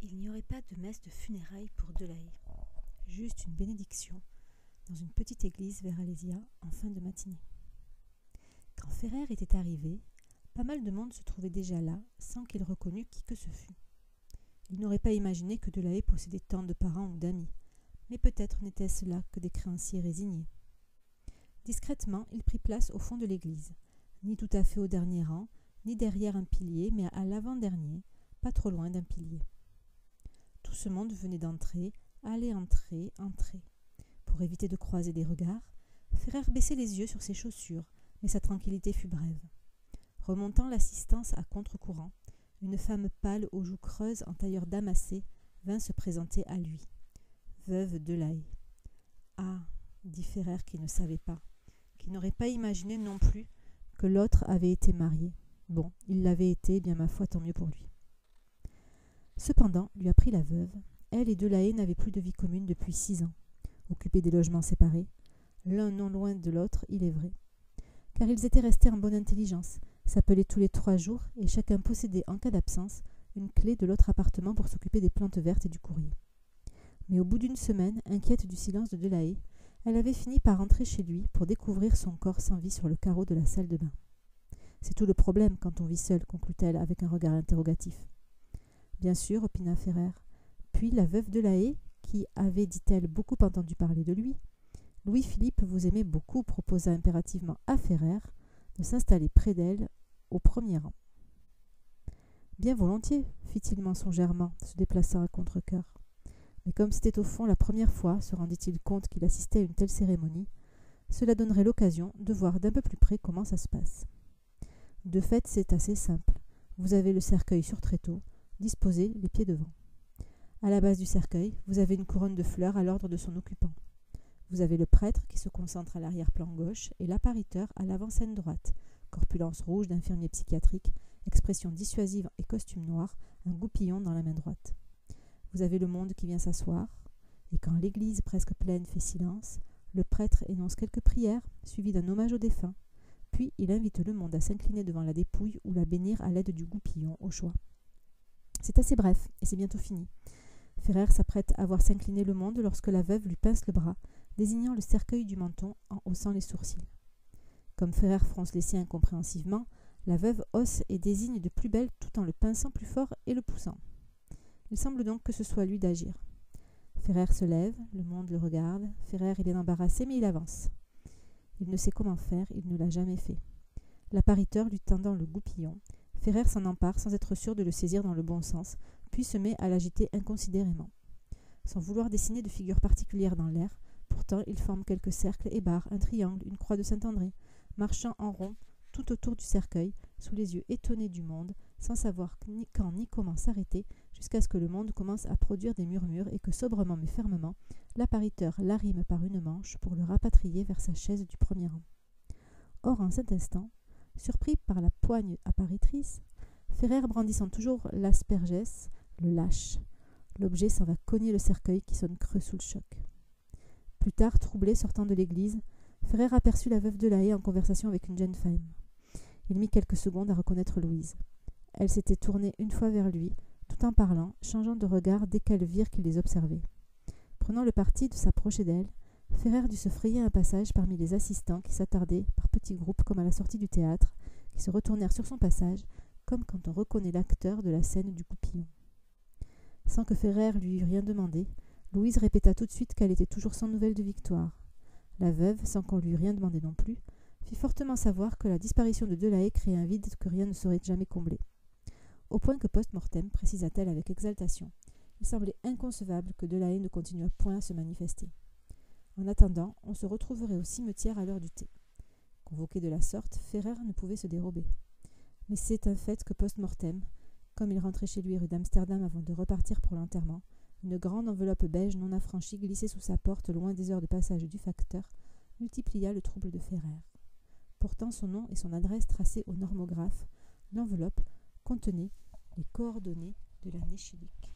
Il n'y aurait pas de messe de funérailles pour Delahaye, juste une bénédiction dans une petite église vers Alésia en fin de matinée. Quand Ferrer était arrivé, pas mal de monde se trouvait déjà là sans qu'il reconnût qui que ce fût. Il n'aurait pas imaginé que Delahaye possédait tant de parents ou d'amis, mais peut-être n'était-ce là que des créanciers résignés. Discrètement, il prit place au fond de l'église, ni tout à fait au dernier rang, ni derrière un pilier, mais à l'avant-dernier, pas trop loin d'un pilier. Tout ce monde venait d'entrer, allait entrer. Pour éviter de croiser des regards, Ferrer baissait les yeux sur ses chaussures, mais sa tranquillité fut brève. Remontant l'assistance à contre-courant, une femme pâle aux joues creuses en tailleur damassé vint se présenter à lui. Veuve Delahaye. Ah, dit Ferrer qui ne savait pas, qui n'aurait pas imaginé non plus que l'autre avait été marié. Bon, il l'avait été, bien ma foi, tant mieux pour lui. Cependant, lui apprit la veuve, elle et Delahaye n'avaient plus de vie commune depuis 6 ans, occupés des logements séparés, l'un non loin de l'autre, il est vrai. Car ils étaient restés en bonne intelligence, s'appelaient tous les 3 jours et chacun possédait, en cas d'absence, une clé de l'autre appartement pour s'occuper des plantes vertes et du courrier. Mais au bout d'une semaine, inquiète du silence de Delahaye, elle avait fini par rentrer chez lui pour découvrir son corps sans vie sur le carreau de la salle de bain. C'est tout le problème quand on vit seul, conclut-elle avec un regard interrogatif. Bien sûr, opina Ferrer. Puis la veuve Delahaye, qui avait, dit-elle, beaucoup entendu parler de lui, Louis-Philippe vous aimait beaucoup, proposa impérativement à Ferrer de s'installer près d'elle, au premier rang. Bien volontiers, fit-il mensongèrement, se déplaçant à contre-cœur. Mais comme c'était au fond la première fois, se rendit-il compte qu'il assistait à une telle cérémonie, cela donnerait l'occasion de voir d'un peu plus près comment ça se passe. De fait, c'est assez simple. Vous avez le cercueil sur tréteau, disposé les pieds devant. À la base du cercueil, vous avez une couronne de fleurs à l'ordre de son occupant. Vous avez le prêtre qui se concentre à l'arrière-plan gauche et l'appariteur à l'avant-scène droite, corpulence rouge d'infirmier psychiatrique, expression dissuasive et costume noir, un goupillon dans la main droite. Vous avez le monde qui vient s'asseoir, et quand l'église presque pleine fait silence, le prêtre énonce quelques prières, suivies d'un hommage au défunt, puis il invite le monde à s'incliner devant la dépouille ou la bénir à l'aide du goupillon, au choix. C'est assez bref, et c'est bientôt fini. Ferrer s'apprête à voir s'incliner le monde lorsque la veuve lui pince le bras, désignant le cercueil du menton en haussant les sourcils. Comme Ferrer fronce les siens incompréhensivement, la veuve hausse et désigne de plus belle tout en le pinçant plus fort et le poussant. Il semble donc que ce soit lui d'agir. Ferrer se lève, le monde le regarde. Ferrer, il est embarrassé, mais il avance. Il ne sait comment faire, il ne l'a jamais fait. L'appariteur lui tendant le goupillon, Ferrer s'en empare sans être sûr de le saisir dans le bon sens, puis se met à l'agiter inconsidérément. Sans vouloir dessiner de figure particulière dans l'air, pourtant il forme quelques cercles et barres, un triangle, une croix de Saint-André, marchant en rond tout autour du cercueil, sous les yeux étonnés du monde, sans savoir ni quand ni comment s'arrêter, jusqu'à ce que le monde commence à produire des murmures et que sobrement mais fermement, l'appariteur l'arrime par une manche pour le rapatrier vers sa chaise du premier rang. Or, en cet instant, surpris par la poigne apparitrice, Ferrer brandissant toujours l'aspergès, le lâche. L'objet s'en va cogner le cercueil qui sonne creux sous le choc. Plus tard, troublé, sortant de l'église, Ferrer aperçut la veuve Delahaye en conversation avec une jeune femme. Il mit quelques secondes à reconnaître Louise. Elle s'était tournée une fois vers lui, tout en parlant, changeant de regard dès qu'elle virent qu'il les observait. Prenant le parti de s'approcher d'elle, Ferrer dut se frayer un passage parmi les assistants qui s'attardaient par petits groupes comme à la sortie du théâtre, qui se retournèrent sur son passage, comme quand on reconnaît l'acteur de la scène du goupillon. Sans que Ferrer lui eût rien demandé, Louise répéta tout de suite qu'elle était toujours sans nouvelles de Victoire. La veuve, sans qu'on lui eût rien demandé non plus, fit fortement savoir que la disparition de Delahaye créait un vide que rien ne saurait jamais combler. Au point que post-mortem, précisa-t-elle avec exaltation, il semblait inconcevable que Delahaye ne continuât point à se manifester. En attendant, on se retrouverait au cimetière à l'heure du thé. Convoqué de la sorte, Ferrer ne pouvait se dérober. Mais c'est un fait que post-mortem, comme il rentrait chez lui rue d'Amsterdam avant de repartir pour l'enterrement, une grande enveloppe beige non affranchie glissée sous sa porte loin des heures de passage du facteur, multiplia le trouble de Ferrer. Portant son nom et son adresse tracés au normographe, l'enveloppe contenait les coordonnées de la Néchilique.